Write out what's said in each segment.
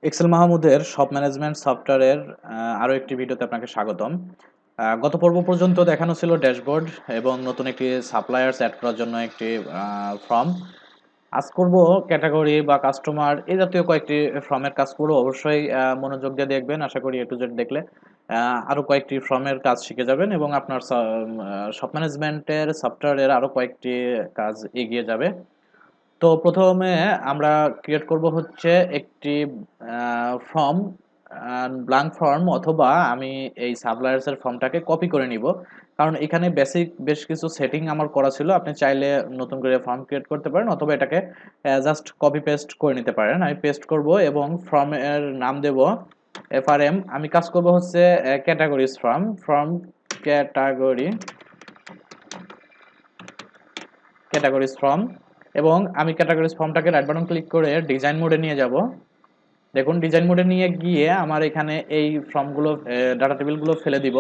Excel মাহমুদের shop management সফটওয়্যারের আরও একটি ভিডিওতে আপনাকে স্বাগতম। গত পর্ব পর্যন্ত দেখানো ছিল ড্যাশবোর্ড এবং নতুন একটি সাপ্লায়ার্স অ্যাড করার জন্য একটি ফর্ম। আজ করব ক্যাটাগরি বা কাস্টমার এই জাতীয় কয়েকটি ফর্মের কাজ করব। অবশ্যই মনোযোগ দিয়ে দেখবেন। আশা করি এ টু জেড দেখলে আরও কয়েকটি ফর্মের কাজ শিখে যাবেন এবং আপনার শপ ম্যানেজমেন্টের সফটওয়্যারের আরও কয়েকটি কাজ এগিয়ে যাবে। তো প্রথমে আমরা ক্রিয়েট করব হচ্ছে একটি ফর্ম, ব্ল্যাঙ্ক ফর্ম, অথবা আমি এই সাপ্লায়ার্স এর ফর্মটাকে কপি করে নিব, কারণ এখানে বেসিক বেশ কিছু সেটিং আমার করা ছিল। আপনি চাইলে নতুন করে ফর্ম ক্রিয়েট করতে পারেন অথবা এটাকে জাস্ট কপি পেস্ট করে নিতে পারেন। আমি পেস্ট করব এবং ফর্মের নাম দেব এফআরএম। আমি কাজ করব হচ্ছে categories form, category categories form. এবং আমি ক্যাটাগরিজ ফর্মটাকে রাইট বাটন ক্লিক করে ডিজাইন মোডে নিয়ে যাব। দেখুন, ডিজাইন মোডে নিয়ে গিয়ে আমার এখানে এই ফর্মগুলো, ডাটা টেবিলগুলো ফেলে দিব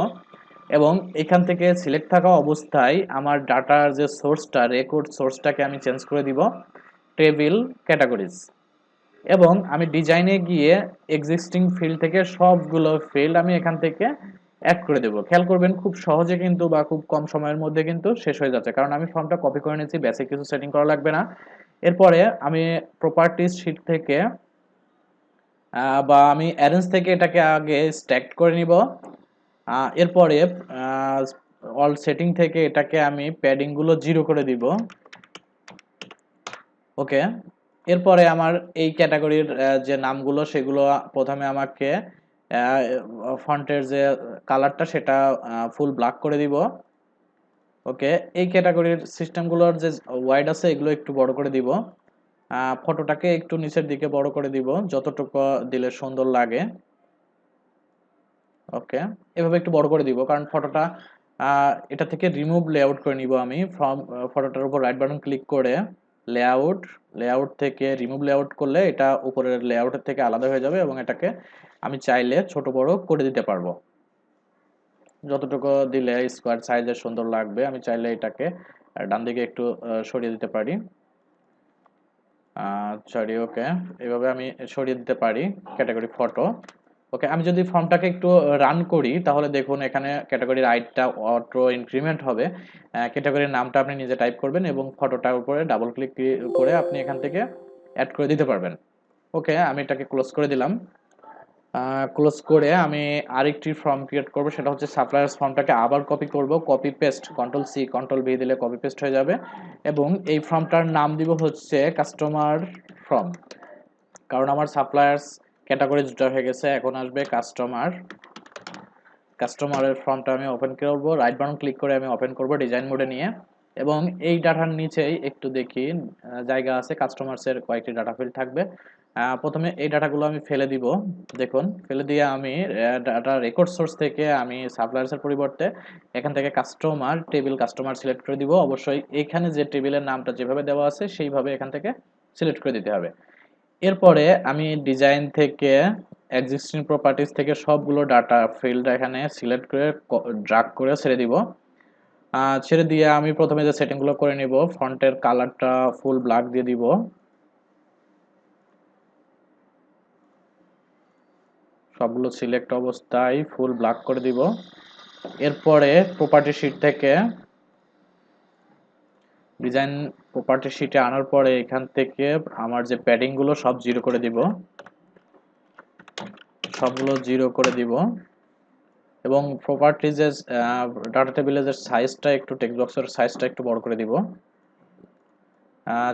এবং এখান থেকে সিলেক্ট থাকা অবস্থায় আমার ডাটার যে সোর্সটা, রেকর্ড সোর্সটাকে আমি চেঞ্জ করে দিব টেবিল ক্যাটাগরিজ। এবং আমি ডিজাইনে গিয়ে এক্সিস্টিং ফিল্ড থেকে সবগুলো ফিল্ড আমি এখান থেকে অ্যাড করে দেবো। খেয়াল করবেন, খুব সহজে কিন্তু বা খুব কম সময়ের মধ্যে কিন্তু শেষ হয়ে যাচ্ছে, কারণ আমি ফর্মটা কপি করে নিয়েছি, বেসিক কিছু সেটিং করা লাগবে না। এরপরে আমি প্রপার্টিজ শিট থেকে বা আমি অ্যারেঞ্জ থেকে এটাকে আগে স্ট্যাক করে নিব। এরপরে অল সেটিং থেকে এটাকে আমি প্যাডিংগুলো 0 করে দিব। ওকে। এরপরে আমার এই ক্যাটাগরির যে নামগুলো সেগুলো প্রথমে আমাকে ফন্টের যে কালারটা সেটা ফুল ব্ল্যাক করে দিব। ওকে। এই ক্যাটাগরির সিস্টেমগুলোর যে ওয়াইড আছে এগুলো একটু বড় করে দিব। ফটোটাকে একটু নিচের দিকে বড় করে দিব যতটুকু দিলে সুন্দর লাগে। ওকে। এভাবে একটু বড় করে দিব, কারণ ফটোটা এটা থেকে রিমুভ লেআউট করে নিব আমি। ফ্রম ফটোটার উপর রাইট বাটন ক্লিক করে লেআউট, লেআউট থেকে রিমুভ লেআউট করলে এটা উপরের লেআউটের থেকে আলাদা হয়ে যাবে এবং এটাকে আমি চাইলে ছোট বড় করে দিতে পারবো। যতটুকু দিলে স্কোয়ার সাইজের সুন্দর লাগবে, আমি চাইলে এটাকে ডান দিকে একটু সরিয়ে দিতে পারি। সরি, ওকে। এভাবে আমি সরিয়ে দিতে পারি ক্যাটাগরি ফটো। ওকে। আমি যদি ফর্মটাকে একটু রান করি তাহলে দেখুন এখানে ক্যাটাগরির আইডিটা অটো ইনক্রিমেন্ট হবে। ক্যাটাগরির নামটা আপনি নিজে টাইপ করবেন এবং ফটোটার উপরে ডাবল ক্লিক করে আপনি এখান থেকে অ্যাড করে দিতে পারবেন। ওকে। আমি এটাকে ক্লোজ করে দিলাম। ক্লোজ করে আমি আরেকটি ফর্ম ক্রিয়েট করব, সেটা হচ্ছে সাপ্লায়ার্স ফর্মটাকে আবার কপি করব। Copy paste, control C control V দিলে কপি পেস্ট হয়ে যাবে। এবং এই ফর্মটার নাম দিব হচ্ছে কাস্টমার ফর্ম, কারণ আমার সাপ্লায়ার্স ক্যাটাগরি দুটো হয়ে গেছে। এখন আসবে কাস্টমার। কাস্টমারের ফর্মটা আমি ওপেন করব, রাইট বাটন ক্লিক করে আমি ওপেন করব ডিজাইন মোডে নিয়ে। এবং এই ডাটার নিচেই একটু দেখি জায়গা আছে, কাস্টমার্সের কয়েকটি ডাটা ফিল্ড থাকবে। প্রথমে এই ডাটাগুলো আমি ফেলে দিব। দেখুন, ফেলে দিয়ে আমি ডাটা রেকর্ড সোর্স থেকে আমি সাপ্লায়ার্সের পরিবর্তে এখান থেকে কাস্টমার টেবিল কাস্টমার সিলেক্ট করে দিব। অবশ্যই এখানে যে টেবিলের নামটা যেভাবে দেওয়া আছে সেইভাবে এখান থেকে সিলেক্ট করে দিতে হবে। এরপরে আমি ডিজাইন থেকে এক্সিস্টিং প্রপার্টিজ থেকে সবগুলো ডাটা ফিল্ড এখানে সিলেক্ট করে ড্রাগ করে ছেড়ে দিব। ছেড়ে দিয়ে আমি প্রথমে যে সেটিংগুলো করে নিব, ফন্টের কালারটা ফুল ব্ল্যাক দিয়ে দিব। সবগুলো সিলেক্ট অবস্থায় ফুল ব্ল্যাক করে দিব। এরপরে প্রপার্টি শিট থেকে ডিজাইন প্রপার্টি শিটে আনার পরে এখান থেকে আমার যে প্যাডিংগুলো সব 0 করে দিব, সবগুলো 0 করে দিব। এবং প্রপার্টিজের ডাটা টেবিলের যে সাইজটা, একটু টেক্সট বক্সের সাইজটা একটু বড় করে দিব।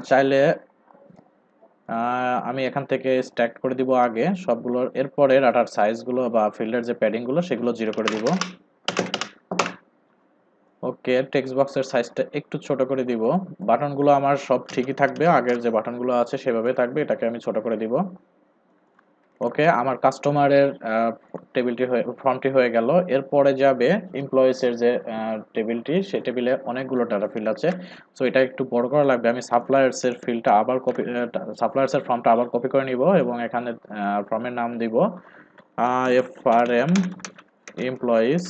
চাইলে আমি এখান থেকে স্ট্যাক করে দিব আগে সবগুলোর। এরপরে ডাটার সাইজগুলো বা ফিল্ডের যে প্যাডিংগুলো সেগুলো 0 করে দিব। ওকে। টেক্সট বক্সের সাইজটা একটু ছোট করে দিব। বাটনগুলো আমার সব ঠিকই থাকবে, আগের যে বাটনগুলো আছে সেভাবে থাকবে, এটাকে আমি ছোট করে দিব। ওকে। আমার কাস্টমারের টেবিলটি ফর্মটি হয়ে গেল। এরপরে যাবে এমপ্লয়িজের যে টেবিলটি, সেই টেবিলে অনেকগুলো ডাটা ফিল্ড আছে। সো এটা একটু বড় করা লাগবে। আমি সাপ্লায়ার্সের ফিল্ডটা আবার কপি, সাপ্লায়ার্সের ফর্মটা আবার কপি করে নিব এবং এখানে ফর্মের নাম দিব এফআরএম এমপ্লয়িজ।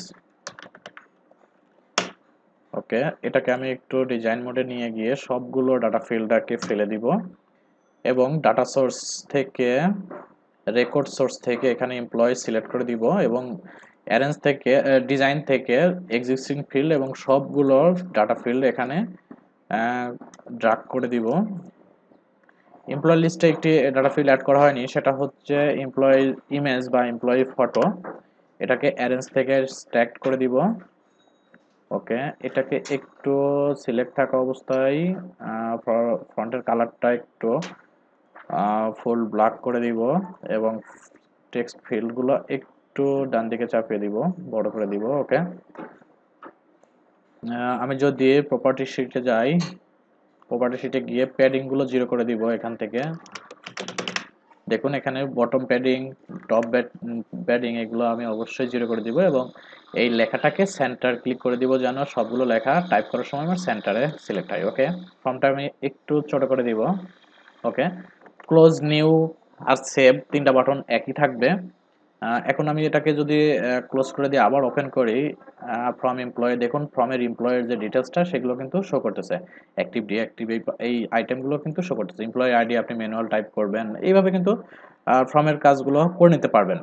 ওকে। এটাকে আমি একটু ডিজাইন মোডে নিয়ে গিয়ে সবগুলো ডাটা ফিল্ডটাকে ফেলে দিব এবং ডাটা সোর্স থেকে রেকর্ড সোর্স থেকে এখানে এমপ্লয়ি সিলেক্ট করে দিব এবং অ্যারেঞ্জ থেকে ডিজাইন থেকে এক্সিস্টিং ফিল্ড এবং সবগুলোর ডাটা ফিল্ড এখানে ড্রাগ করে দিব। এমপ্লয়ি লিস্টে একটি ডাটা ফিল্ড অ্যাড করা হয়নি, সেটা হচ্ছে এমপ্লয়ি ইমেজ বা এমপ্লয়ি ফটো। এটাকে অ্যারেঞ্জ থেকে স্ট্যাক করে দিব। ওকে, এটাকে একটু সিলেক্ট থাকা অবস্থায় ফন্টের কালারটা একটু ফুল ব্ল্যাক করে দিব এবং টেক্সট ফিল্ডগুলো একটু ডান দিকে চাপিয়ে দিব, বড় করে দিব। ওকে, আমি যদি প্রপার্টি শিটে যাই, প্রপার্টি শিটে গিয়ে প্যাডিংগুলো 0 করে দিব। এখান থেকে দেখুন এখানে বটম প্যাডিং, টপ প্যাডিং এগুলো আমি অবশ্যই 0 করে দিব এবং এই লেখাটাকে সেন্টার ক্লিক করে দিব যেন সবগুলো লেখা টাইপ করার সময় আমার সেন্টারে সিলেক্ট হয়। ওকে, ফর্মটা আমি একটু ছোট করে দিব। ওকে, ক্লোজ, নিউ আর সেভ তিনটা বাটন একই থাকবে। এখন আমি এটাকে যদি ক্লোজ করে দিয়ে আবার ওপেন করি, ফ্রম এমপ্লয়ি, দেখুন ফ্রমের এমপ্লয়ের যে ডিটেলসটা সেগুলো কিন্তু শো করতেছে। অ্যাক্টিভ, ডিঅ্যাক্টিভ এই আইটেমগুলো কিন্তু শো করতেছে। এমপ্লয়ি আইডি আপনি ম্যানুয়াল টাইপ করবেন, এইভাবে কিন্তু ফ্রমের কাজগুলো করে নিতে পারবেন।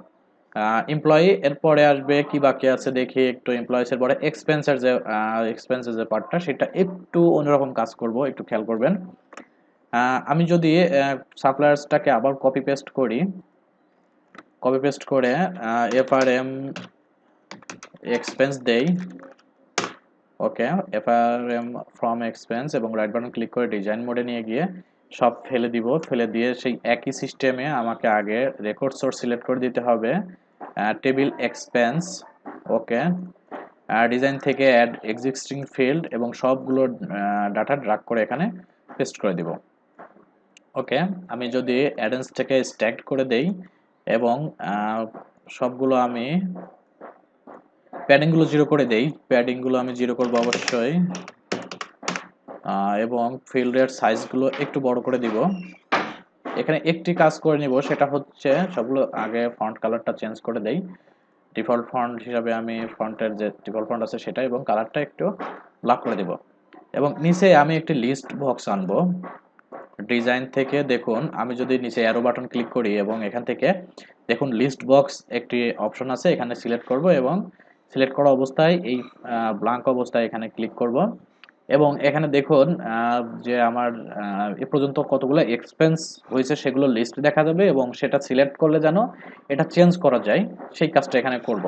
এমপ্লয়ি এরপরে আসবে কি বাকি আছে দেখি একটু। এমপ্লয়িসের পরে এক্সপেন্সের যে পার্টটা সেটা একটু অন্যরকম কাজ করব, একটু খেয়াল করবেন। আমি যদি সাপ্লায়ার্সটাকে আবার কপি পেস্ট করি, কপি পেস্ট করে এফআরএম এক্সপেন্স দেই। ওকে, এফআরএম ফ্রম এক্সপেন্স এবং রাইট বাটন ক্লিক করে ডিজাইন মোডে নিয়ে গিয়ে সব ফেলে দিব। ফেলে দিয়ে সেই একই সিস্টেমে আমাকে আগে রেকর্ড সোর্স সিলেক্ট করে দিতে হবে, টেবিল এক্সপেন্স। ওকে, ডিজাইন থেকে অ্যাড এক্সিস্টিং ফিল্ড এবং সবগুলো ডাটা ড্রাগ করে এখানে পেস্ট করে দিব। ওকে, আমি যদি অ্যাডেন্স থেকে স্ট্যাক করে দেই এবং সবগুলো আমি প্যাডিংগুলো 0 করে দেই, প্যাডিংগুলো আমি 0 করব অবশ্যই, এবং ফিল্ডের সাইজগুলো একটু বড় করে দিব। এখানে একটি কাজ করে নিব, সেটা হচ্ছে সবগুলো আগে ফন্ট কালারটা চেঞ্জ করে দেই। ডিফল্ট ফন্ট হিসাবে আমি ফন্টের যে ডিফল্ট ফন্ট আছে সেটা এবং কালারটা একটু ব্ল্যাক করে দিব এবং নিচে আমি একটি লিস্ট বক্স আনবো। ডিজাইন থেকে দেখুন আমি যদি নিচে অ্যারো বাটন ক্লিক করি এবং এখান থেকে দেখুন লিস্ট বক্স একটি অপশন আছে, এখানে সিলেক্ট করব এবং সিলেক্ট করা অবস্থায় এই ব্ল্যাঙ্ক অবস্থায় এখানে ক্লিক করব এবং এখানে দেখুন যে আমার এ পর্যন্ত কতগুলো এক্সপেন্স হয়েছে সেগুলো লিস্ট দেখা যাবে এবং সেটা সিলেক্ট করলে যেন এটা চেঞ্জ করা যায় সেই কাজটা এখানে করব।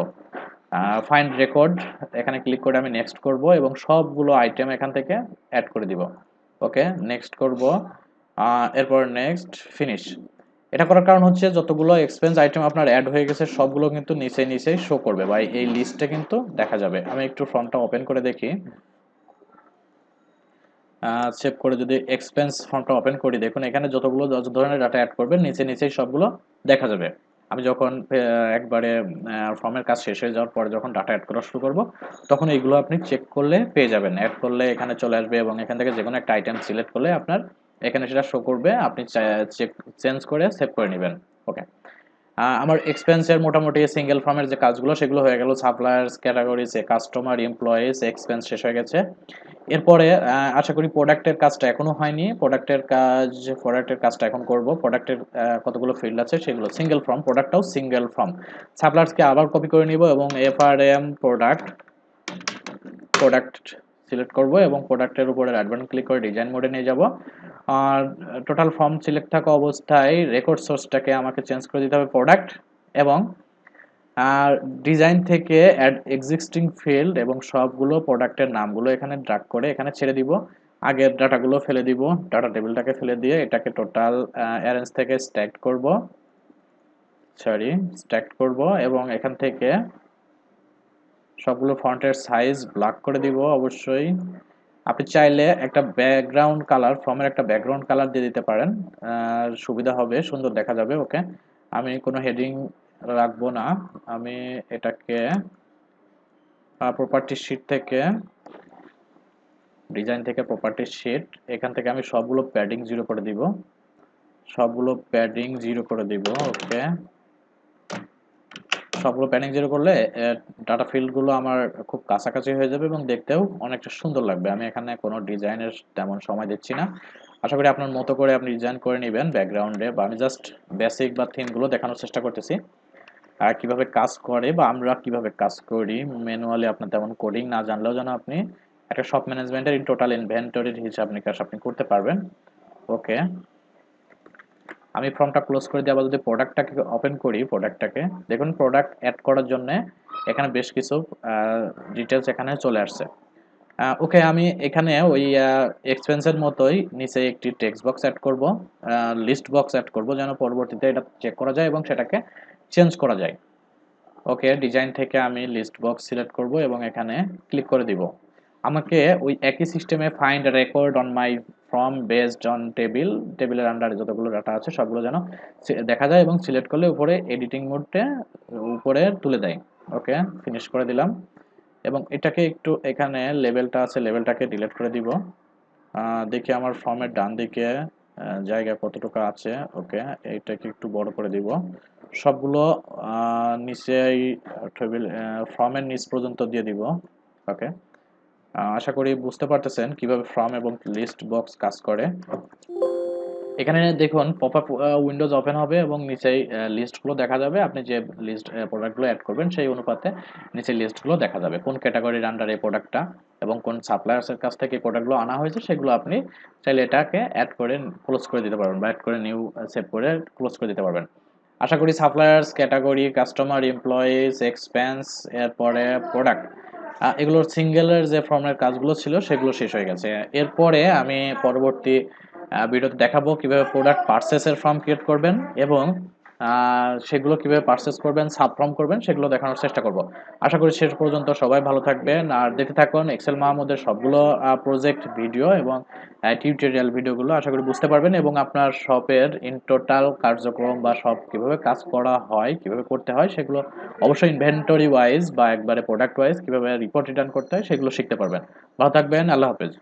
ফাইন্ড রেকর্ড এখানে ক্লিক করে আমি নেক্সট করব এবং সবগুলো আইটেম এখান থেকে অ্যাড করে দিব। ওকে, নেক্সট করব, এরপর নেক্সট, ফিনিশ। এটা করার কারণ হচ্ছে যতগুলো এক্সপেন্স আইটেম আপনার অ্যাড হয়ে গেছে সবগুলো কিন্তু নিচে নিচেই শো করবে বা এই লিস্টে কিন্তু দেখা যাবে। আমি একটু ফর্মটা ওপেন করে দেখি, সেভ করে যদি এক্সপেন্স ফর্মটা ওপেন করি দেখুন এখানে যতগুলো যত ধরনের ডাটা অ্যাড করবেন নিচে নিচেই সবগুলো দেখা যাবে। আমি যখন একবারে ফর্মের কাজ শেষ হয়ে যাওয়ার পরে যখন ডাটা অ্যাড করা শুরু করব তখন এইগুলো আপনি চেক করলে পেয়ে যাবেন। অ্যাড করলে এখানে চলে আসবে এবং এখান থেকে যে কোনো একটা আইটেম সিলেক্ট করলে আপনার এখানে সেটা শো করবে, আপনি চেঞ্জ করে সেভ করে নেবেন। ওকে, আমার এক্সপেন্সের মোটামুটি সিঙ্গেল ফর্মের যে কাজগুলো সেগুলো হয়ে গেল। Suppliers, categories, customer, employees, expense শেষ হয়ে গেছে। এরপরে আশা করি প্রোডাক্টের কাজটা এখনো হয়নি। প্রোডাক্টের কাজটা এখন করব। প্রোডাক্টের কতগুলো ফিল্ড আছে সেগুলো সিঙ্গেল ফর্ম, প্রোডাক্টটাও সিঙ্গেল ফর্ম। সাপ্লায়ার্সকে আবার কপি করে নিব এবং এফআরএম প্রোডাক্ট সিলেক্ট করব এবং প্রোডাক্টের উপরে রাইট বাটন ক্লিক করে ডিজাইন মোডে নিয়ে যাব। আর টোটাল ফর্ম সিলেক্ট থাকা অবস্থায় রেকর্ড সোর্সটাকে আমাকে চেঞ্জ করে দিতে হবে প্রোডাক্ট এবং আর ডিজাইন থেকে অ্যাড এক্সিস্টিং ফিল্ড এবং সবগুলো প্রোডাক্টের নামগুলো এখানে ড্রাগ করে এখানে ছেড়ে দিব। আগের ডাটাগুলো ফেলে দিব, ডাটা টেবিলটাকে ফেলে দিয়ে এটাকে টোটাল অ্যারেঞ্জ থেকে স্ট্যাক করব এবং এখান থেকে সবগুলো ফন্টের সাইজ ব্ল্যাক করে দিব অবশ্যই। আপনি চাইলে একটা ব্যাকগ্রাউন্ড কালার, ফর্মের একটা ব্যাকগ্রাউন্ড কালার দিয়ে দিতে পারেন, সুবিধা হবে, সুন্দর দেখা যাবে। ওকে, আমি কোনো হেডিং রাখবো না, আমি এটাকে প্রপার্টি শিট থেকে, ডিজাইন থেকে প্রপার্টি শিট, এখান থেকে আমি সবগুলো প্যাডিং 0 করে দিব, সবগুলো প্যাডিং 0 করে দিব। ওকে, সবগুলো প্যাডিং 0 করলে ডাটা ফিল্ডগুলো আমার খুব কাছাকাছি হয়ে যাবে এবং দেখতেও অনেকটা সুন্দর লাগবে। আমি এখানে কোনো ডিজাইনের তেমন সময় দিচ্ছি না, আশা করি আপনার মতো করে আপনি ডিজাইন করে নেবেন ব্যাকগ্রাউন্ডে, বা আমি জাস্ট বেসিক বা থিমগুলো দেখানোর চেষ্টা করতেছি। আর কিভাবে কাজ করে বা আমরা কিভাবে কাজ করি ম্যানুয়ালি, আপনার তেমন কোডিং না জানলেও যেন আপনি একটা শপ ম্যানেজমেন্টের টোটাল ইনভেন্টরির হিসাব নিকাশ আপনি করতে পারবেন। ওকে, আমি ফর্মটা ক্লোজ করে দিয়ে আবার যদি প্রোডাক্টটাকে ওপেন করি, প্রোডাক্টটাকে দেখুন, প্রোডাক্ট অ্যাড করার জন্য এখানে বেশ কিছু ডিটেলস এখানে চলে আসছে। ওকে, আমি এখানে ওই এক্সপেন্সের মতোই নিচে একটি টেক্সট বক্স অ্যাড করব, লিস্ট বক্স অ্যাড করব, যেন পরবর্তীতে এটা চেক করা যায় এবং সেটাকে চেঞ্জ করা যায়। ওকে, ডিজাইন থেকে আমি লিস্ট বক্স সিলেক্ট করব এবং এখানে ক্লিক করে দিব। আমাকে ওই একই সিস্টেমে find record on my from based on টেবিলের আন্ডারে যতগুলো ডাটা আছে সবগুলো যেন দেখা যায় এবং সিলেক্ট করলে উপরে এডিটিং মোডে উপরে তুলে দেয়। ওকে, ফিনিশ করে দিলাম এবং এটাকে একটু এখানে লেভেলটা আছে, লেভেলটাকে ডিলিট করে দিব। দেখি আমার ফর্মের ডান দিকে জায়গা কতটুকু আছে। ওকে, এইটাকে একটু বড় করে দিব। সবগুলো নিচেই টেবিল ফর্মের নিচ পর্যন্ত দিয়ে দিব। ওকে, আশা করি বুঝতে পারতেছেন কিভাবে ফর্ম এবং লিস্ট বক্স কাজ করে। এখানে দেখুন পপআপ উইন্ডোজ ওপেন হবে এবং নিচেই লিস্টগুলো দেখা যাবে। আপনি যে লিস্ট প্রোডাক্টগুলো অ্যাড করবেন সেই অনুপাতে নিচে লিস্টগুলো দেখা যাবে কোন ক্যাটাগরির আন্ডারে এই প্রোডাক্টটা এবং কোন সাপ্লায়ার্সের কাছ থেকে এই প্রোডাক্টগুলো আনা হয়েছে, সেগুলো আপনি চাইলে এটাকে অ্যাড করে ক্লোজ করে দিতে পারবেন বা অ্যাড করে নিউ সেভ করে ক্লোজ করে দিতে পারবেন। আশা করি suppliers, category, customer, employees, expense, এরপরে প্রোডাক্ট, এগুলোর সিঙ্গেলের যে ফর্মের কাজগুলো ছিল সেগুলো শেষ হয়ে গেছে। এরপরে আমি পরবর্তী ভিডিওতে দেখাবো কিভাবে প্রোডাক্ট পারচেসের ফর্ম ক্রিয়েট করবেন এবং সেগুলো কিভাবে পারচেস করবেন, সাব ফর্ম করবেন, সেগুলো দেখানোর চেষ্টা করব। আশা করি শেষ পর্যন্ত সবাই ভালো থাকবেন আর দেখতে থাকুন এক্সেল মাহমুদের সবগুলো প্রজেক্ট ভিডিও এবং টিউটোরিয়াল ভিডিওগুলো। আশা করি বুঝতে পারবেন এবং আপনার শপের ইন টোটাল কার্যক্রম বা শপ কিভাবে কাজ করা হয়, কিভাবে করতে হয়, সেগুলো অবশ্যই ইনভেন্টরি ওয়াইজ বা একবারে প্রোডাক্ট ওয়াইজ কিভাবে রিপোর্ট রিটার্ন করতে হয় সেগুলো শিখতে পারবেন। ভালো থাকবেন, আল্লাহ হাফেজ।